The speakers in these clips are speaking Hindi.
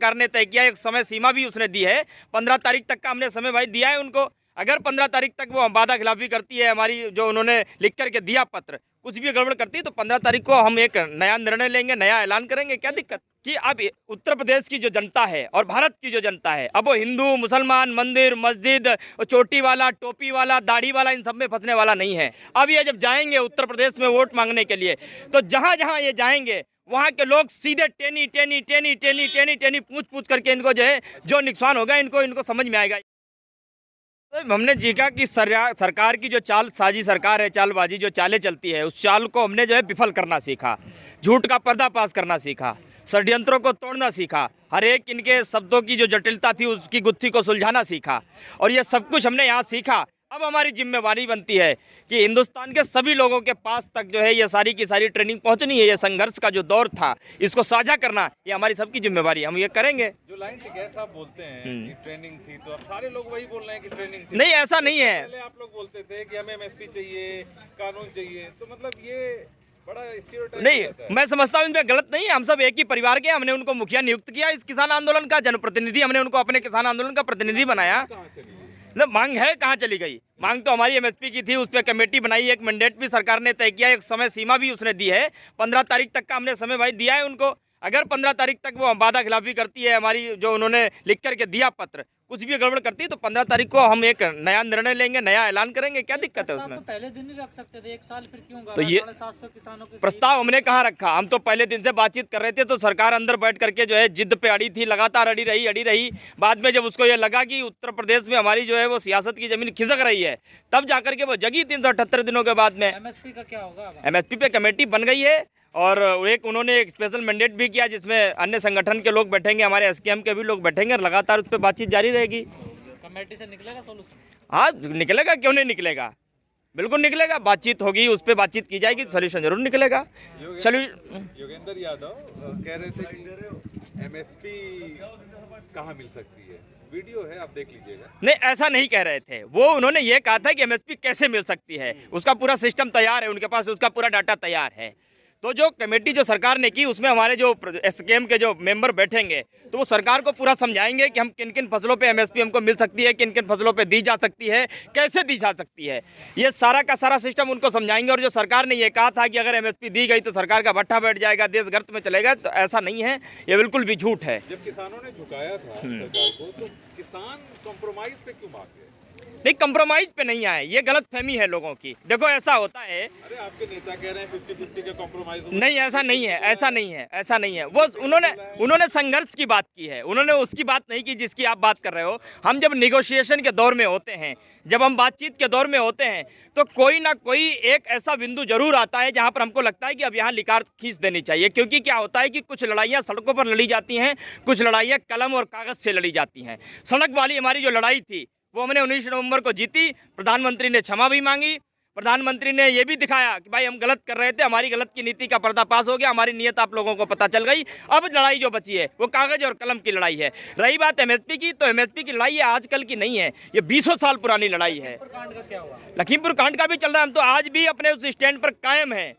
सरकार ने तय किया, एक समय सीमा भी उसने दी है, 15 तारीख तक का हमने समय भाई दिया है उनको। अगर 15 तारीख तक वो वादा खिलाफी करती है हमारी, जो उन्होंने लिख करके दिया पत्र, कुछ भी गड़बड़ करती है तो 15 तारीख को हम एक नया निर्णय लेंगे, नया ऐलान करेंगे। क्या दिक्कत कि अब उत्तर प्रदेश की जो जनता है और भारत की जो जनता है, अब वो हिंदू मुसलमान, मंदिर मस्जिद, चोटी वाला टोपी वाला दाढ़ी वाला इन सब में फंसने वाला नहीं है। अब ये जब जाएंगे उत्तर प्रदेश में वोट मांगने के लिए, तो जहाँ जहाँ ये जाएंगे वहाँ के लोग सीधे टेनी टेनी टेनी टेनी टेनी टेनी पूछ पूछ करके इनको जो है जो नुकसान होगा इनको समझ में आएगा। तो हमने सीखा कि सरकार की जो साजी सरकार है, चालबाजी जो चालें चलती है, उस चाल को हमने जो है विफल करना सीखा, झूठ का पर्दाफाश करना सीखा, षड्यंत्रों को तोड़ना सीखा, हर एक इनके शब्दों की जो जटिलता थी उसकी गुत्थी को सुलझाना सीखा। और ये सब कुछ हमने यहाँ सीखा। अब हमारी जिम्मेवारी बनती है कि हिंदुस्तान के सभी लोगों के पास तक जो है ये सारी की सारी ट्रेनिंग पहुंचनी है। ये संघर्ष का जो दौर था इसको साझा करना, ये हमारी सबकी जिम्मेवारी, हम ये करेंगे। जो लाइन टिकैत साहब बोलते हैं कि ट्रेनिंग थी, तो अब सारे लोग वही बोल रहे हैं कि ट्रेनिंग थी। नहीं, ऐसा नहीं है। पहले आप लोग बोलते थे कि हमें एमएसपी चाहिए, कानून चाहिए, तो मतलब ये बड़ा स्टीरियोटाइप नहीं, मैं समझता हूँ इनमें गलत नहीं है। हम सब एक ही परिवार के, हमने उनको मुखिया नियुक्त किया इस किसान आंदोलन का, जनप्रतिनिधि, हमने उनको अपने किसान आंदोलन का प्रतिनिधि बनाया। न मांग है, कहाँ चली गई मांग? तो हमारी एमएसपी की थी, उस पर कमेटी बनाई, एक मैंडेट भी सरकार ने तय किया, एक समय सीमा भी उसने दी है, 15 तारीख तक का हमने समय भाई दिया है उनको। अगर 15 तारीख तक वो वादा खिलाफी करती है हमारी, जो उन्होंने लिख करके दिया पत्र, कुछ भी गड़बड़ करती है तो 15 तारीख को हम एक नया निर्णय लेंगे, नया ऐलान करेंगे। क्या दिक्कत है उसमें? तो पहले दिन ही रख सकते थे, एक साल फिर क्यों? तो ये 750 किसानों के प्रस्ताव हमने कहाँ रखा? हम तो पहले दिन से बातचीत कर रहे थे, तो सरकार अंदर बैठ करके जो है जिद पे अड़ी थी, लगातार अड़ी रही। बाद में जब उसको ये लगा कि उत्तर प्रदेश में हमारी जो है वो सियासत की जमीन खिसक रही है, तब जाकर के वो जगी 378 दिनों के बाद में। एमएसपी का क्या होगा? एमएसपी पे कमेटी बन गई है और उन्होंने एक स्पेशल मैंडेट भी किया जिसमें अन्य संगठन के लोग बैठेंगे, हमारे एसकेएम के भी लोग बैठेंगे और लगातार उस पर बातचीत जारी रहेगी। कमेटी से निकलेगा सोल्यूशन? हाँ, निकलेगा, क्यों नहीं निकलेगा, बिल्कुल निकलेगा। बातचीत होगी, उस पर बातचीत की जाएगी, सोल्यूशन जरूर निकलेगा। योगेंद्र यादव कह रहे थे कि एमएसपी कहाँ मिल सकती है, वीडियो है, आप देख लीजिएगा। नहीं, ऐसा नहीं कह रहे थे वो, उन्होंने ये कहा था कि एमएसपी कैसे मिल सकती है, उसका पूरा सिस्टम तैयार है उनके पास, उसका पूरा डाटा तैयार है। तो जो कमेटी जो सरकार ने की, उसमें हमारे जो एसकेएम के जो मेंबर बैठेंगे, तो वो सरकार को पूरा समझाएंगे कि हम किन किन फसलों पे एमएसपी हमको मिल सकती है, किन किन फसलों पे दी जा सकती है, कैसे दी जा सकती है, ये सारा का सारा सिस्टम उनको समझाएंगे। और जो सरकार ने ये कहा था कि अगर एमएसपी दी गई तो सरकार का भट्ठा बैठ जाएगा, देश गर्त में चलेगा, तो ऐसा नहीं है, ये बिल्कुल भी झूठ है। जब किसानों ने झुकाया था सरकार को, तो किसान कॉम्प्रोमाइज पे क्यों भाग गए? नहीं, कंप्रोमाइज पे नहीं आए, ये गलत फहमी है लोगों की। देखो ऐसा होता है, अरे आपके नेता कह रहे हैं 50-50 का कॉम्प्रोमाइज। नहीं, ऐसा नहीं है, ऐसा नहीं है। वो उन्होंने संघर्ष की बात की है, उन्होंने उसकी बात नहीं की जिसकी आप बात कर रहे हो। हम जब निगोशिएशन के दौर में होते हैं, जब हम बातचीत के दौर में होते हैं, तो कोई ना कोई एक ऐसा बिंदु जरूर आता है जहां पर हमको लगता है कि अब यहाँ लिकार खींच देनी चाहिए। क्योंकि क्या होता है कि कुछ लड़ाइयाँ सड़कों पर लड़ी जाती हैं, कुछ लड़ाइयाँ कलम और कागज़ से लड़ी जाती हैं। सड़क वाली हमारी जो लड़ाई थी वो हमने 19 नवंबर को जीती, प्रधानमंत्री ने क्षमा भी मांगी, प्रधानमंत्री ने ये भी दिखाया कि भाई हम गलत कर रहे थे, हमारी गलत की नीति का पर्दाफाश हो गया, हमारी नीयत आप लोगों को पता चल गई। अब लड़ाई जो बची है वो कागज और कलम की लड़ाई है। रही बात एमएसपी की, तो एमएसपी की लड़ाई ये आजकल की नहीं है, ये 20 साल पुरानी लड़ाई है। लखीमपुर कांड का भी चल रहा है। हम तो आज भी अपने उस स्टैंड पर कायम है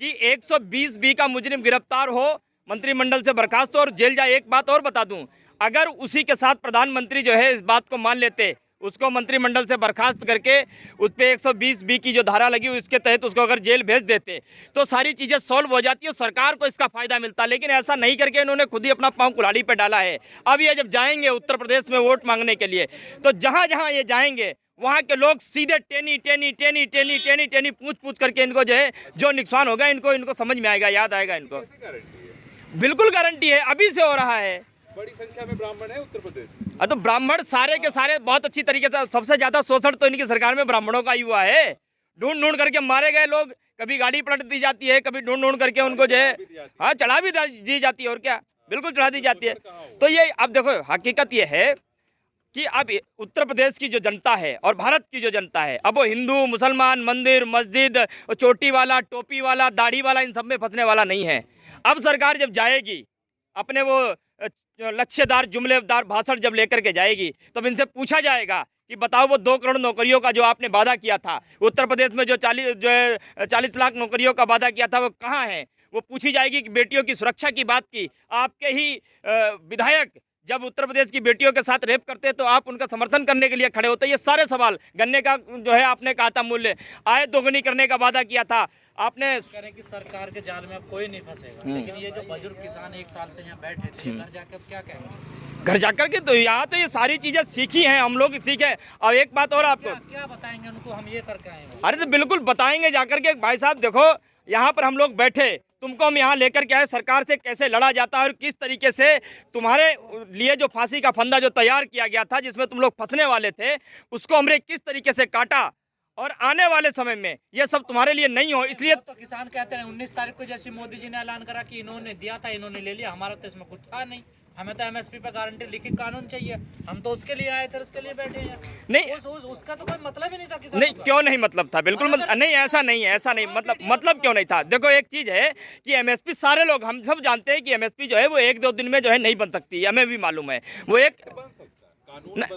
कि 120 का मुजरिम गिरफ्तार हो, मंत्रिमंडल से बर्खास्त हो और जेल जाए। एक बात और बता दूं, अगर उसी के साथ प्रधानमंत्री जो है इस बात को मान लेते, उसको मंत्रिमंडल से बर्खास्त करके उस पर 120 की जो धारा लगी उसके तहत उसको अगर जेल भेज देते, तो सारी चीज़ें सॉल्व हो जाती है, सरकार को इसका फ़ायदा मिलता। लेकिन ऐसा नहीं करके इन्होंने खुद ही अपना पांव कुल्हाड़ी पे डाला है। अब ये जब जाएंगे उत्तर प्रदेश में वोट मांगने के लिए, तो जहाँ जहाँ ये जाएंगे वहाँ के लोग सीधे टेनी टेनी टेनी टेनी टेनी टेनी पूछ पूछ करके इनको जो है जो नुकसान होगा इनको समझ में आएगा, याद आएगा इनको। बिल्कुल गारंटी है, अभी से हो रहा है। बड़ी संख्या में ब्राह्मण है उत्तर प्रदेश में। तो ब्राह्मण सारे के सारे बहुत अच्छी तरीके से, सबसे ज्यादा शोषण तो इनकी सरकार में ब्राह्मणों का ही हुआ है। ढूंढ करके मारे गए लोग, कभी गाड़ी पलट दी जाती है, कभी ढूंढ करके उनको जो है हाँ चढ़ा भी दी जाती है, और क्या, बिल्कुल चढ़ा दी जाती है। तो ये अब देखो, हकीकत ये है कि अब उत्तर प्रदेश की जो जनता है और भारत की जो जनता है, अब वो हिंदू मुसलमान, मंदिर मस्जिद, चोटी वाला टोपी वाला दाढ़ी वाला इन सब में फंसने वाला नहीं है। अब सरकार जब जाएगी, अपने वो लक्ष्यदार जुमलेदार भाषण जब लेकर के जाएगी, तब इनसे पूछा जाएगा कि बताओ वो 2 करोड़ नौकरियों का जो आपने वादा किया था, उत्तर प्रदेश में जो 40 लाख नौकरियों का वादा किया था, वो कहाँ है? वो पूछी जाएगी कि बेटियों की सुरक्षा की बात की। आपके ही विधायक जब उत्तर प्रदेश की बेटियों के साथ रेप करते तो आप उनका समर्थन करने के लिए खड़े होते। ये सारे सवाल, गन्ने का जो है आपने कहा था मूल्य आय दोगुनी करने का वादा किया था आपने। कह रहे हैं कि सरकार के जाल में अब कोई नहीं फंसेगा, लेकिन ये जो बुजुर्ग किसान 1 साल से यहाँ बैठे थे, घर जाके अब क्या कहेंगे? घर जाकर के तो यहाँ तो ये सारी चीज़ें सीखी हैं, हम लोग सीखे। और एक बात और आपको क्या बताएंगे उनको, हम ये करके आए हैं? अरे तो बिल्कुल बताएंगे जाकर के, भाई साहब देखो यहाँ पर हम लोग बैठे, तुमको हम यहाँ लेकर के आए, सरकार से कैसे लड़ा जाता है और किस तरीके से तुम्हारे लिए जो फांसी का फंदा जो तैयार किया गया था जिसमें तुम लोग फंसने वाले थे, उसको हमने किस तरीके से काटा। और आने वाले समय में ये सब तुम्हारे लिए नहीं हो, इसलिए तो किसान कहते हैं 19 तारीख को जैसे मोदी जी ने ऐलान करा कि इन्होंने दिया था, इन्होंने ले लिया, हमारा तो इसमें कुछ था नहीं, हमें तो एमएसपी पे गारंटी लिखित कानून चाहिए, हम तो उसके लिए आए थे, उसके लिए बैठे हैं। नहीं उसका तो कोई मतलब ही नहीं था किसान नहीं, क्यों नहीं मतलब था, बिल्कुल नहीं, ऐसा नहीं है, ऐसा नहीं, मतलब क्यों नहीं था। देखो एक चीज़ है कि एमएसपी सारे लोग हम सब जानते हैं कि एमएसपी जो है वो 1-2 दिन में जो है नहीं बन सकती, हमें भी मालूम है। वो एक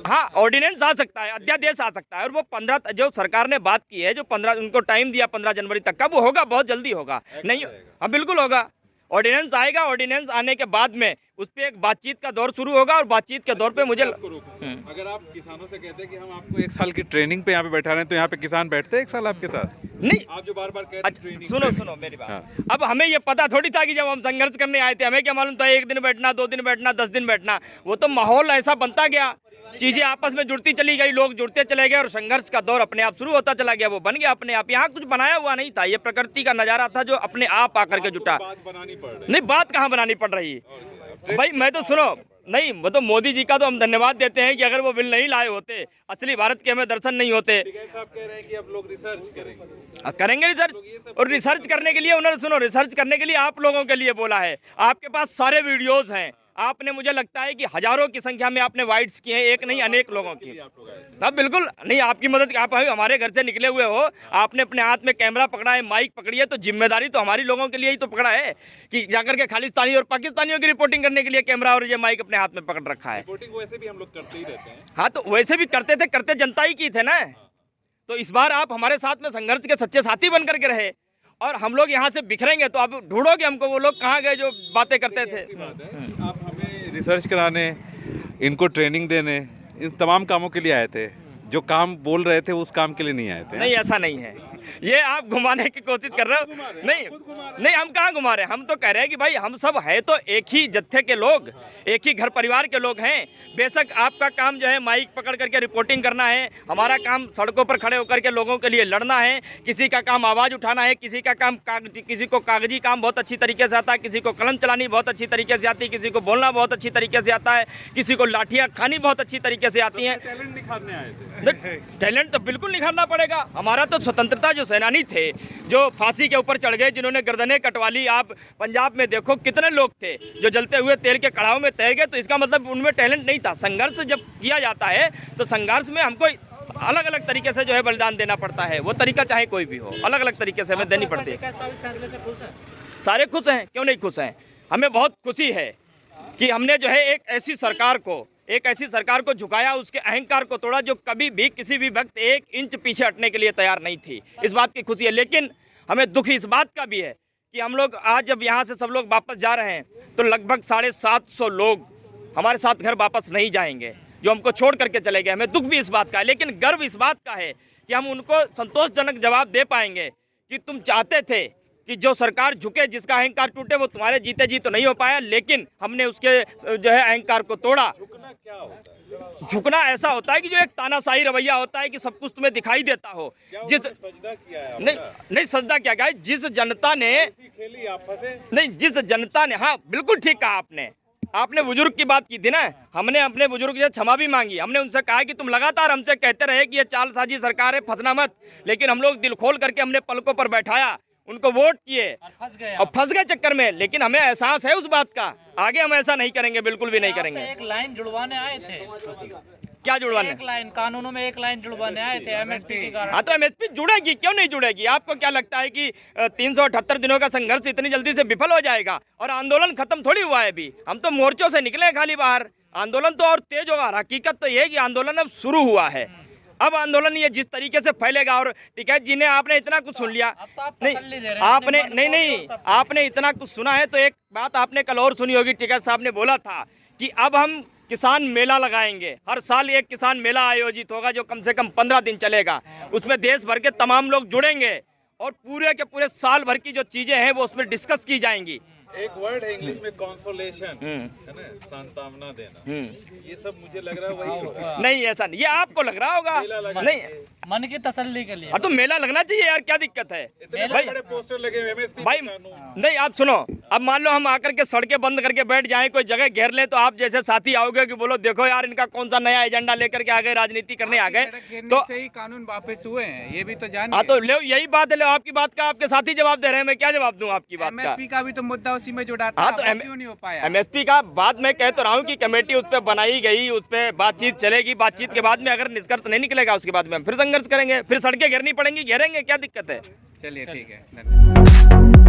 हाँ ऑर्डिनेंस आ सकता है, अध्यादेश आ सकता है, और वो 15 जो सरकार ने बात की है, जो 15 उनको टाइम दिया 15 जनवरी तक का, वो होगा, बहुत जल्दी होगा। नहीं हाँ बिल्कुल होगा, ऑर्डिनेंस आएगा, ऑर्डिनेंस आने के बाद में उस पर एक बातचीत का दौर शुरू होगा, और बातचीत के दौर पे मुझे अगर आप किसानों से कहते हैं कि हम आपको 1 साल की ट्रेनिंग पे यहाँ पे बैठा रहे हैं, तो यहाँ पे किसान बैठते हैं 1 साल आपके साथ? नहीं, आप जो बार बार कह रहे हैं ट्रेनिंग, सुनो मेरी बात। अब हमें ये पता थोड़ी था कि जब हम संघर्ष करने आए थे, हमें क्या मालूम था 1 दिन बैठना, 2 दिन बैठना, 10 दिन बैठना। वो तो माहौल ऐसा बनता गया, चीजें आपस में जुड़ती चली गई, लोग जुड़ते चले गए, और संघर्ष का दौर अपने आप शुरू होता चला गया, वो बन गया अपने आप। यहाँ कुछ बनाया हुआ नहीं था, ये प्रकृति का नजारा था जो अपने आप आकर के जुटा। बात बनानी पड़ रही नहीं, बात कहाँ बनानी पड़ रही है भाई, मैं तो सुनो नहीं, वो तो मोदी जी का तो हम धन्यवाद देते हैं कि अगर वो बिल नहीं लाए होते, असली भारत के हमें दर्शन नहीं होते। साहब कह रहे हैं कि अब लोग रिसर्च करेंगे रिसर्च, और रिसर्च करने के लिए उन्होंने, सुनो, रिसर्च करने के लिए आप लोगों के लिए बोला है। आपके पास सारे वीडियोस हैं, आपने, मुझे लगता है कि हजारों की संख्या में आपने वाइट्स किए हैं, एक नहीं अनेक लोगों की। अब बिल्कुल नहीं, आपकी मदद, आप हमारे घर से निकले हुए हो, आपने अपने हाथ में कैमरा पकड़ा है, माइक पकड़ी है, तो जिम्मेदारी तो हमारी लोगों के लिए ही तो पकड़ा है कि जाकर के खालिस्तानी और पाकिस्तानियों की रिपोर्टिंग करने के लिए कैमरा और ये माइक अपने हाथ में पकड़ रखा है। रिपोर्टिंग वैसे भी हम लोग करते ही रहते हैं। हाँ तो वैसे भी करते थे, करते जनता ही की थे ना। तो इस बार आप हमारे साथ में संघर्ष के सच्चे साथी बन करके रहे, और हम लोग यहाँ से बिखरेंगे तो आप ढूंढोगे हमको, वो लोग कहाँ गए जो बातें करते थे। आप हमें रिसर्च कराने, इनको ट्रेनिंग देने, इन तमाम कामों के लिए आए थे, जो काम बोल रहे थे उस काम के लिए नहीं आए थे। नहीं, ऐसा नहीं है, ये आप घुमाने की कोशिश कर रहे हो। नहीं, हम कहाँ घुमा रहे हैं, हम तो कह रहे हैं कि भाई हम सब है तो एक ही जत्थे के लोग, एक ही घर परिवार के लोग हैं। बेशक आपका काम जो है माइक पकड़ करके रिपोर्टिंग करना है, हमारा काम सड़कों पर खड़े होकर के लोगों के लिए लड़ना है। किसी का काम आवाज़ उठाना है, किसी का काम किसी को कागजी काम बहुत अच्छी तरीके से आता है, किसी को कलम चलानी बहुत अच्छी तरीके से आती है, किसी को बोलना बहुत अच्छी तरीके से आता है, किसी को लाठियाँ खानी बहुत अच्छी तरीके से आती हैं। टैलेंट निखारने आए थे। टैलेंट तो बिल्कुल निखारना पड़ेगा। हमारा तो स्वतंत्रता जो सेनानी थे, जो फांसी के ऊपर चढ़ गए, जिन्होंने गर्दनें कटवा ली, आप पंजाब में देखो कितने लोग थे जो जलते हुए तेल के कड़ाव में तैर गए, तो इसका मतलब उनमें टैलेंट नहीं था। संघर्ष जब किया जाता है तो संघर्ष में हमको अलग अलग तरीके से जो है बलिदान देना पड़ता है, वो तरीका चाहे कोई भी हो, अलग अलग तरीके से हमें देनी पड़ती है। फैसले से खुश है? सारे खुश हैं, क्यों नहीं खुश हैं। हमें बहुत खुशी है कि हमने जो है एक ऐसी सरकार को झुकाया, उसके अहंकार को तोड़ा, जो कभी भी किसी भी वक्त 1 इंच पीछे हटने के लिए तैयार नहीं थी। इस बात की खुशी है, लेकिन हमें दुख इस बात का भी है कि हम लोग आज जब यहाँ से सब लोग वापस जा रहे हैं तो लगभग 750 लोग हमारे साथ घर वापस नहीं जाएंगे, जो हमको छोड़ करके चले गए। हमें दुख भी इस बात का है, लेकिन गर्व इस बात का है कि हम उनको संतोषजनक जवाब दे पाएंगे कि तुम चाहते थे कि जो सरकार झुके, जिसका अहंकार टूटे, वो तुम्हारे जीते जी तो नहीं हो पाया, लेकिन हमने उसके जो है अहंकार को तोड़ा। झुकना क्या होता है? झुकना ऐसा होता है कि जो एक तानाशाही रवैया होता है कि सब कुछ तुम्हें दिखाई देता हो। जिस सजदा किया है नहीं सजदा क्या है, जिस जनता ने खेली आप फंसे नहीं, जिस जनता ने, हाँ बिल्कुल ठीक कहा आपने बुजुर्ग की बात की थी ना, हमने अपने बुजुर्ग से क्षमा भी मांगी। हमने उनसे कहा कि तुम लगातार हमसे कहते रहे कि ये चालसाजी सरकार है, फंसना मत, लेकिन हम लोग दिल खोल करके हमने पलकों पर बैठाया, उनको वोट किए और फंस गए चक्कर में। लेकिन हमें एहसास है उस बात का, आगे हम ऐसा नहीं करेंगे, बिल्कुल भी नहीं करेंगे। एक लाइन जुड़वाने आए थे, क्या जुड़वाने? एक लाइन कानूनों में एक लाइन जुड़वाने आए थे एमएसपी के कारण। हाँ तो एमएसपी जुड़ेगी, क्यों नहीं जुड़ेगी? आपको क्या लगता है कि 378 दिनों का संघर्ष इतनी जल्दी से विफल हो जाएगा? और आंदोलन खत्म थोड़ी हुआ है अभी, हम तो मोर्चों से निकले खाली बाहर, आंदोलन तो और तेज होगा। हकीकत तो ये है कि आंदोलन अब शुरू हुआ है, अब आंदोलन ये जिस तरीके से फैलेगा, और टिकैत जी ने आपने इतना कुछ सुन लिया, अब तो आप नहीं तसल्ली दे रहे हैं, आपने अपने मन नहीं को नहीं और सब। आपने इतना कुछ सुना है, तो एक बात आपने कल और सुनी होगी, टिकैत साहब ने बोला था कि अब हम किसान मेला लगाएंगे, हर साल एक किसान मेला आयोजित होगा जो कम से कम 15 दिन चलेगा, उसमें देश भर के तमाम लोग जुड़ेंगे और पूरे के पूरे साल भर की जो चीजें हैं वो उसमें डिस्कस की जाएंगी। एक वर्ड है इंग्लिश में कॉन्सोलेशन, है ना, सांत्वना देना, ये सब मुझे लग रहा है वही होगा। नहीं ऐसा नहीं, ये आपको लग रहा होगा, मेला लगा नहीं मन की तसल्ली के लिए। हाँ तो मेला लगना चाहिए यार, क्या दिक्कत है इतने भाई? बड़े पोस्टर लगे हुए MSP भाई कानून। नहीं आप सुनो, अब मान लो हम आकर के सड़कें बंद करके बैठ जाएं, कोई जगह घेर लें, तो आप जैसे साथी आओगे कि बोलो देखो यार इनका कौन सा नया एजेंडा लेकर के आ गए, राजनीति करने आ गए, तो से ही कानून वापस हुए हैं, ये भी तो जान। हाँ तो ले यही बात है, लो आपकी बात का आपके साथी जवाब दे रहे हैं, मैं क्या जवाब दूं आपकी बात का? एमएसपी का भी तो मुद्दा उसी में जुड़ा था, हाँ तो वो क्यों नहीं हो पाया? एमएसपी का बात मैं कह तो रहा हूँ कि कमेटी उस पर बनाई गई, उस पर बातचीत चलेगी, बातचीत के बाद में अगर निष्कर्ष नहीं निकलेगा उसके बाद में हम फिर संघर्ष करेंगे, फिर सड़कें घेरनी पड़ेंगी, घेरेंगे, क्या दिक्कत है? चलिए ठीक है, धन्यवाद।